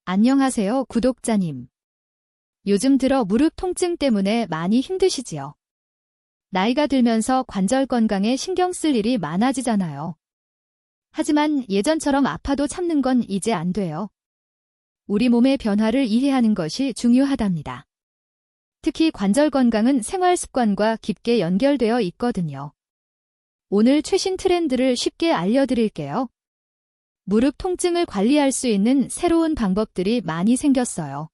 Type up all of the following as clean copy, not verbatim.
안녕하세요, 구독자님. 요즘 들어 무릎 통증 때문에 많이 힘드시지요? 나이가 들면서 관절 건강에 신경 쓸 일이 많아지잖아요. 하지만 예전처럼 아파도 참는 건 이제 안 돼요. 우리 몸의 변화를 이해하는 것이 중요하답니다. 특히 관절 건강은 생활 습관과 깊게 연결되어 있거든요. 오늘 최신 트렌드를 쉽게 알려드릴게요. 무릎 통증을 관리할 수 있는 새로운 방법들이 많이 생겼어요.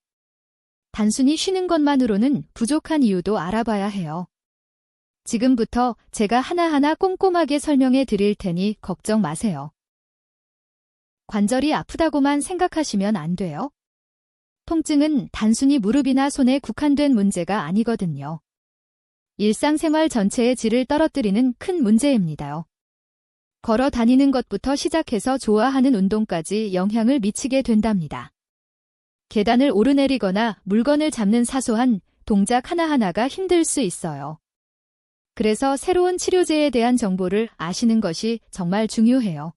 단순히 쉬는 것만으로는 부족한 이유도 알아봐야 해요. 지금부터 제가 하나하나 꼼꼼하게 설명해 드릴 테니 걱정 마세요. 관절이 아프다고만 생각하시면 안 돼요. 통증은 단순히 무릎이나 손에 국한된 문제가 아니거든요. 일상생활 전체의 질을 떨어뜨리는 큰 문제입니다요. 걸어 다니는 것부터 시작해서 좋아하는 운동까지 영향을 미치게 된답니다. 계단을 오르내리거나 물건을 잡는 사소한 동작 하나하나가 힘들 수 있어요. 그래서 새로운 치료제에 대한 정보를 아시는 것이 정말 중요해요.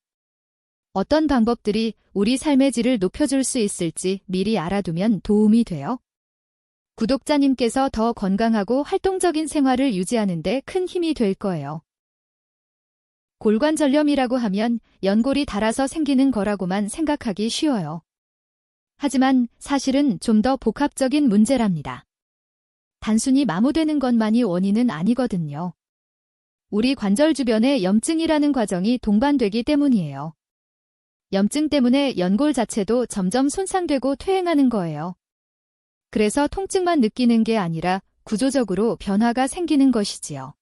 어떤 방법들이 우리 삶의 질을 높여줄 수 있을지 미리 알아두면 도움이 돼요. 구독자님께서 더 건강하고 활동적인 생활을 유지하는 데 큰 힘이 될 거예요. 골관절염이라고 하면 연골이 닳아서 생기는 거라고만 생각하기 쉬워요. 하지만 사실은 좀 더 복합적인 문제랍니다. 단순히 마모되는 것만이 원인은 아니거든요. 우리 관절 주변에 염증이라는 과정이 동반되기 때문이에요. 염증 때문에 연골 자체도 점점 손상되고 퇴행하는 거예요. 그래서 통증만 느끼는 게 아니라 구조적으로 변화가 생기는 것이지요.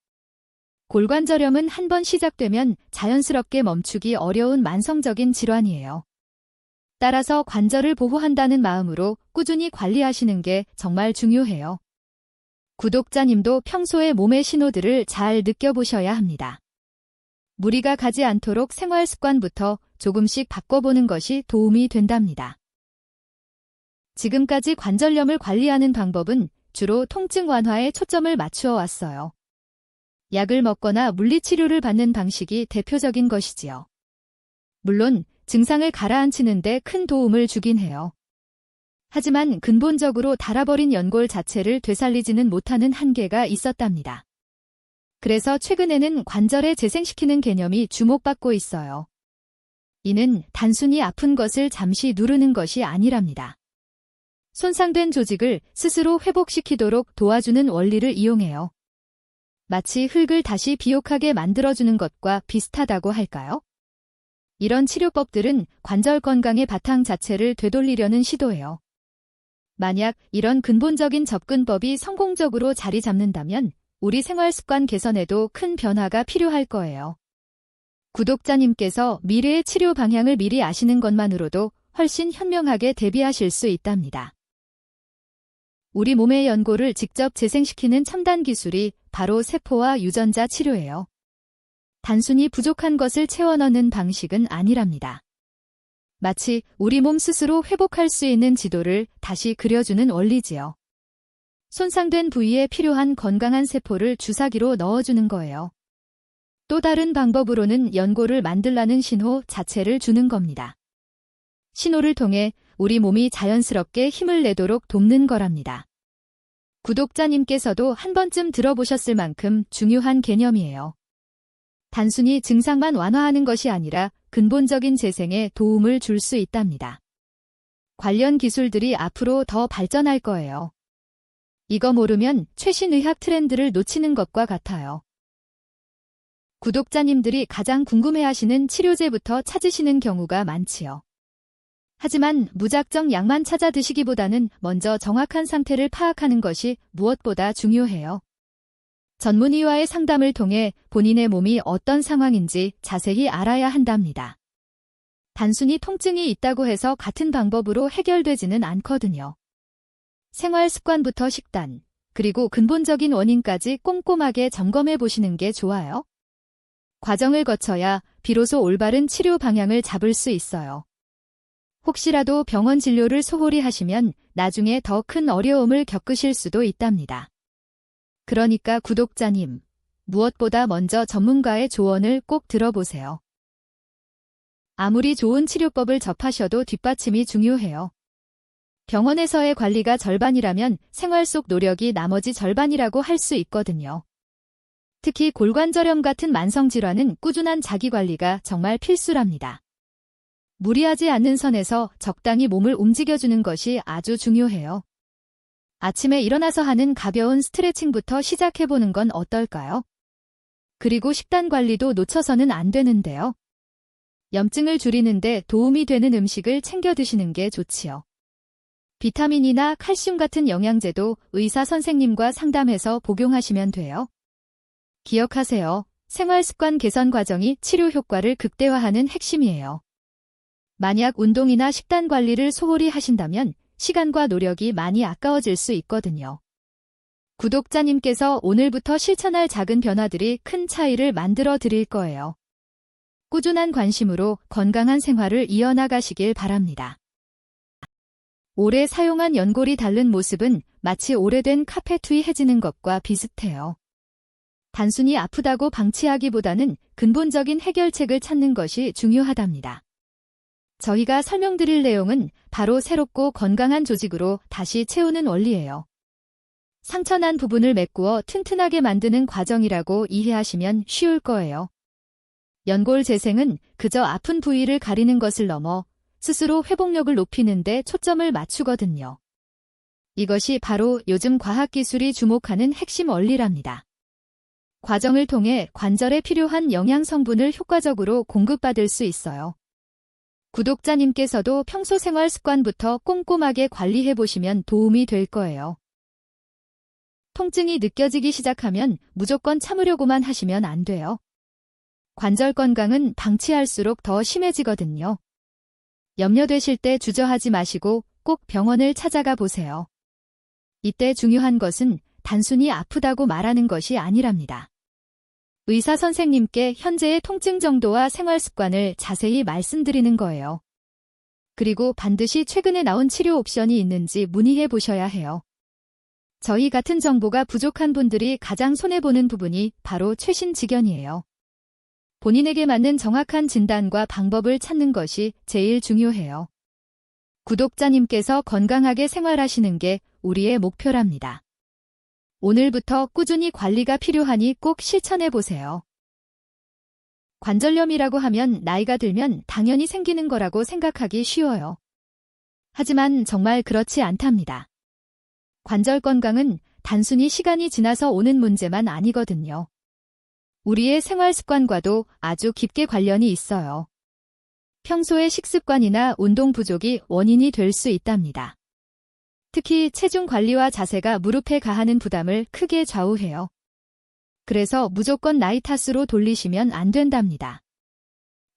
골관절염은 한번 시작되면 자연스럽게 멈추기 어려운 만성적인 질환이에요. 따라서 관절을 보호한다는 마음으로 꾸준히 관리하시는 게 정말 중요해요. 구독자님도 평소에 몸의 신호들을 잘 느껴보셔야 합니다. 무리가 가지 않도록 생활 습관부터 조금씩 바꿔보는 것이 도움이 된답니다. 지금까지 관절염을 관리하는 방법은 주로 통증 완화에 초점을 맞추어 왔어요. 약을 먹거나 물리치료를 받는 방식이 대표적인 것이지요. 물론 증상을 가라앉히는 데 큰 도움을 주긴 해요. 하지만 근본적으로 닳아버린 연골 자체를 되살리지는 못하는 한계가 있었답니다. 그래서 최근에는 관절에 재생시키는 개념이 주목받고 있어요. 이는 단순히 아픈 것을 잠시 누르는 것이 아니랍니다. 손상된 조직을 스스로 회복시키도록 도와주는 원리를 이용해요. 마치 흙을 다시 비옥하게 만들어주는 것과 비슷하다고 할까요? 이런 치료법들은 관절 건강의 바탕 자체를 되돌리려는 시도예요. 만약 이런 근본적인 접근법이 성공적으로 자리 잡는다면 우리 생활 습관 개선에도 큰 변화가 필요할 거예요. 구독자님께서 미래의 치료 방향을 미리 아시는 것만으로도 훨씬 현명하게 대비하실 수 있답니다. 우리 몸의 연골을 직접 재생시키는 첨단 기술이 바로 세포와 유전자 치료예요. 단순히 부족한 것을 채워 넣는 방식은 아니랍니다. 마치 우리 몸 스스로 회복할 수 있는 지도를 다시 그려주는 원리지요. 손상된 부위에 필요한 건강한 세포를 주사기로 넣어주는 거예요. 또 다른 방법으로는 연골을 만들라는 신호 자체를 주는 겁니다. 신호를 통해 우리 몸이 자연스럽게 힘을 내도록 돕는 거랍니다. 구독자님께서도 한 번쯤 들어보셨을 만큼 중요한 개념이에요. 단순히 증상만 완화하는 것이 아니라 근본적인 재생에 도움을 줄 수 있답니다. 관련 기술들이 앞으로 더 발전할 거예요. 이거 모르면 최신 의학 트렌드를 놓치는 것과 같아요. 구독자님들이 가장 궁금해하시는 치료제부터 찾으시는 경우가 많지요. 하지만 무작정 약만 찾아 드시기보다는 먼저 정확한 상태를 파악하는 것이 무엇보다 중요해요. 전문의와의 상담을 통해 본인의 몸이 어떤 상황인지 자세히 알아야 한답니다. 단순히 통증이 있다고 해서 같은 방법으로 해결되지는 않거든요. 생활 습관부터 식단, 그리고 근본적인 원인까지 꼼꼼하게 점검해 보시는 게 좋아요. 과정을 거쳐야 비로소 올바른 치료 방향을 잡을 수 있어요. 혹시라도 병원 진료를 소홀히 하시면 나중에 더 큰 어려움을 겪으실 수도 있답니다. 그러니까 구독자님, 무엇보다 먼저 전문가의 조언을 꼭 들어보세요. 아무리 좋은 치료법을 접하셔도 뒷받침이 중요해요. 병원에서의 관리가 절반이라면 생활 속 노력이 나머지 절반이라고 할 수 있거든요. 특히 골관절염 같은 만성질환은 꾸준한 자기관리가 정말 필수랍니다. 무리하지 않는 선에서 적당히 몸을 움직여주는 것이 아주 중요해요. 아침에 일어나서 하는 가벼운 스트레칭부터 시작해보는 건 어떨까요? 그리고 식단 관리도 놓쳐서는 안 되는데요. 염증을 줄이는데 도움이 되는 음식을 챙겨 드시는 게 좋지요. 비타민이나 칼슘 같은 영양제도 의사 선생님과 상담해서 복용하시면 돼요. 기억하세요. 생활 습관 개선 과정이 치료 효과를 극대화하는 핵심이에요. 만약 운동이나 식단 관리를 소홀히 하신다면 시간과 노력이 많이 아까워질 수 있거든요. 구독자님께서 오늘부터 실천할 작은 변화들이 큰 차이를 만들어 드릴 거예요. 꾸준한 관심으로 건강한 생활을 이어나가시길 바랍니다. 오래 사용한 연골이 닳는 모습은 마치 오래된 카페트이 해지는 것과 비슷해요. 단순히 아프다고 방치하기보다는 근본적인 해결책을 찾는 것이 중요하답니다. 저희가 설명드릴 내용은 바로 새롭고 건강한 조직으로 다시 채우는 원리예요. 상처난 부분을 메꾸어 튼튼하게 만드는 과정이라고 이해하시면 쉬울 거예요. 연골 재생은 그저 아픈 부위를 가리는 것을 넘어 스스로 회복력을 높이는 데 초점을 맞추거든요. 이것이 바로 요즘 과학기술이 주목하는 핵심 원리랍니다. 과정을 통해 관절에 필요한 영양 성분을 효과적으로 공급받을 수 있어요. 구독자님께서도 평소 생활 습관부터 꼼꼼하게 관리해보시면 도움이 될 거예요. 통증이 느껴지기 시작하면 무조건 참으려고만 하시면 안 돼요. 관절 건강은 방치할수록 더 심해지거든요. 염려되실 때 주저하지 마시고 꼭 병원을 찾아가 보세요. 이때 중요한 것은 단순히 아프다고 말하는 것이 아니랍니다. 의사 선생님께 현재의 통증 정도와 생활 습관을 자세히 말씀드리는 거예요. 그리고 반드시 최근에 나온 치료 옵션이 있는지 문의해 보셔야 해요. 저희 같은 정보가 부족한 분들이 가장 손해보는 부분이 바로 최신 지견이에요. 본인에게 맞는 정확한 진단과 방법을 찾는 것이 제일 중요해요. 구독자님께서 건강하게 생활하시는 게 우리의 목표랍니다. 오늘부터 꾸준히 관리가 필요하니 꼭 실천해보세요. 관절염이라고 하면 나이가 들면 당연히 생기는 거라고 생각하기 쉬워요. 하지만 정말 그렇지 않답니다. 관절 건강은 단순히 시간이 지나서 오는 문제만 아니거든요. 우리의 생활 습관과도 아주 깊게 관련이 있어요. 평소의 식습관이나 운동 부족이 원인이 될 수 있답니다. 특히 체중 관리와 자세가 무릎에 가하는 부담을 크게 좌우해요. 그래서 무조건 나이 탓으로 돌리시면 안 된답니다.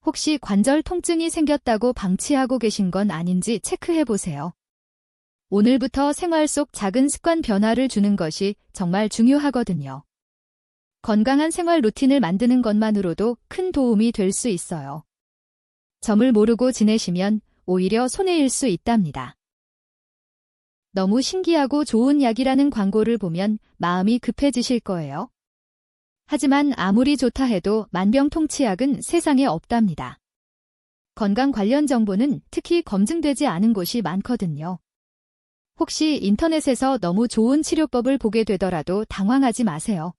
혹시 관절 통증이 생겼다고 방치하고 계신 건 아닌지 체크해 보세요. 오늘부터 생활 속 작은 습관 변화를 주는 것이 정말 중요하거든요. 건강한 생활 루틴을 만드는 것만으로도 큰 도움이 될 수 있어요. 점을 모르고 지내시면 오히려 손해일 수 있답니다. 너무 신기하고 좋은 약이라는 광고를 보면 마음이 급해지실 거예요. 하지만 아무리 좋다 해도 만병통치약은 세상에 없답니다. 건강 관련 정보는 특히 검증되지 않은 곳이 많거든요. 혹시 인터넷에서 너무 좋은 치료법을 보게 되더라도 당황하지 마세요.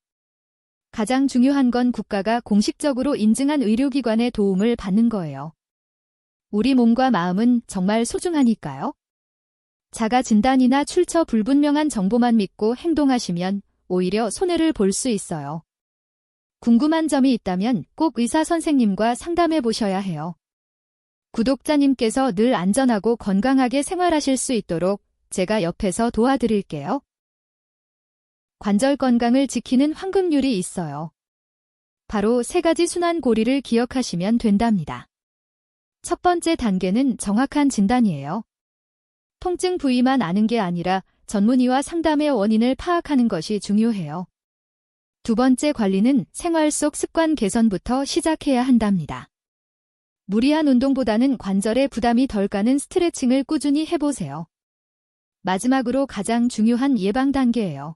가장 중요한 건 국가가 공식적으로 인증한 의료기관의 도움을 받는 거예요. 우리 몸과 마음은 정말 소중하니까요. 자가 진단이나 출처 불분명한 정보만 믿고 행동하시면 오히려 손해를 볼 수 있어요. 궁금한 점이 있다면 꼭 의사 선생님과 상담해 보셔야 해요. 구독자님께서 늘 안전하고 건강하게 생활하실 수 있도록 제가 옆에서 도와드릴게요. 관절 건강을 지키는 황금률이 있어요. 바로 3가지 순환 고리를 기억하시면 된답니다. 첫 번째 단계는 정확한 진단이에요. 통증 부위만 아는 게 아니라 전문의와 상담의 원인을 파악하는 것이 중요해요. 두 번째 관리는 생활 속 습관 개선부터 시작해야 한답니다. 무리한 운동보다는 관절에 부담이 덜 가는 스트레칭을 꾸준히 해보세요. 마지막으로 가장 중요한 예방 단계예요.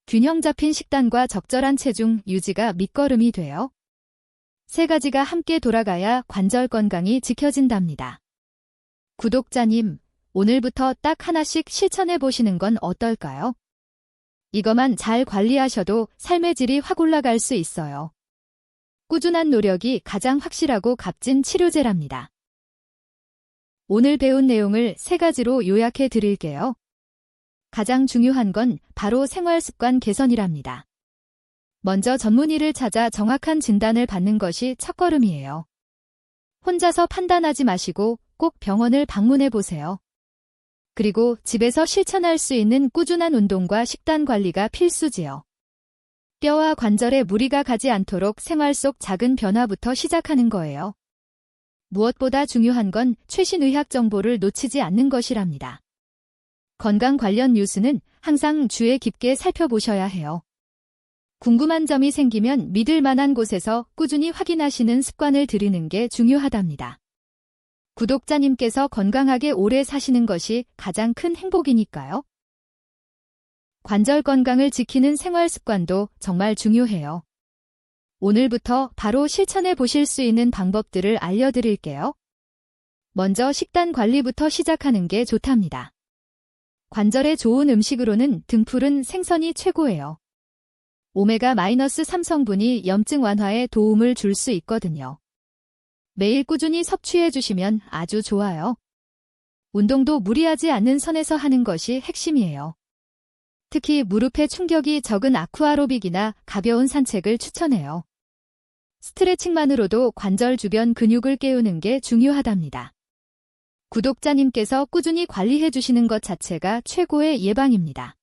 균형 잡힌 식단과 적절한 체중 유지가 밑거름이 돼요. 3가지가 함께 돌아가야 관절 건강이 지켜진답니다. 구독자님, 오늘부터 딱 하나씩 실천해 보시는 건 어떨까요? 이것만 잘 관리하셔도 삶의 질이 확 올라갈 수 있어요. 꾸준한 노력이 가장 확실하고 값진 치료제랍니다. 오늘 배운 내용을 3가지로 요약해 드릴게요. 가장 중요한 건 바로 생활 습관 개선이랍니다. 먼저 전문의를 찾아 정확한 진단을 받는 것이 첫걸음이에요. 혼자서 판단하지 마시고 꼭 병원을 방문해 보세요. 그리고 집에서 실천할 수 있는 꾸준한 운동과 식단 관리가 필수지요. 뼈와 관절에 무리가 가지 않도록 생활 속 작은 변화부터 시작하는 거예요. 무엇보다 중요한 건 최신 의학 정보를 놓치지 않는 것이랍니다. 건강 관련 뉴스는 항상 주의 깊게 살펴보셔야 해요. 궁금한 점이 생기면 믿을 만한 곳에서 꾸준히 확인하시는 습관을 들이는 게 중요하답니다. 구독자님께서 건강하게 오래 사시는 것이 가장 큰 행복이니까요. 관절 건강을 지키는 생활 습관도 정말 중요해요. 오늘부터 바로 실천해 보실 수 있는 방법들을 알려드릴게요. 먼저 식단 관리부터 시작하는 게 좋답니다. 관절에 좋은 음식으로는 등푸른 생선이 최고예요. 오메가-3 성분이 염증 완화에 도움을 줄 수 있거든요. 매일 꾸준히 섭취해 주시면 아주 좋아요. 운동도 무리하지 않는 선에서 하는 것이 핵심이에요. 특히 무릎에 충격이 적은 아쿠아로빅이나 가벼운 산책을 추천해요. 스트레칭만으로도 관절 주변 근육을 깨우는 게 중요하답니다. 구독자님께서 꾸준히 관리해 주시는 것 자체가 최고의 예방입니다.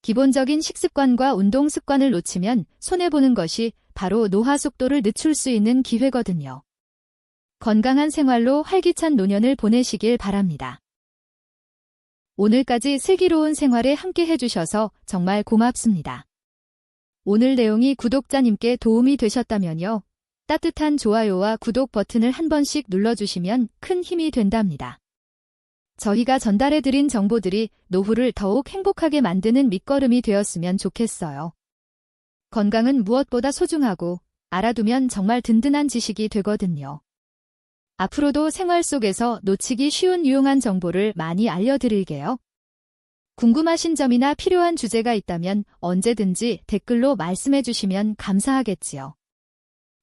기본적인 식습관과 운동 습관을 놓치면 손해보는 것이 바로 노화 속도를 늦출 수 있는 기회거든요. 건강한 생활로 활기찬 노년을 보내시길 바랍니다. 오늘까지 슬기로운 생활에 함께 해주셔서 정말 고맙습니다. 오늘 내용이 구독자님께 도움이 되셨다면요. 따뜻한 좋아요와 구독 버튼을 한 번씩 눌러주시면 큰 힘이 된답니다. 저희가 전달해드린 정보들이 노후를 더욱 행복하게 만드는 밑거름이 되었으면 좋겠어요. 건강은 무엇보다 소중하고 알아두면 정말 든든한 지식이 되거든요. 앞으로도 생활 속에서 놓치기 쉬운 유용한 정보를 많이 알려드릴게요. 궁금하신 점이나 필요한 주제가 있다면 언제든지 댓글로 말씀해 주시면 감사하겠지요.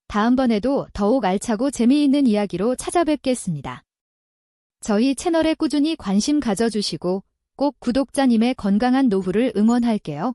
다음번에도 더욱 알차고 재미있는 이야기로 찾아뵙겠습니다. 저희 채널에 꾸준히 관심 가져주시고 꼭 구독자님의 건강한 노후를 응원할게요.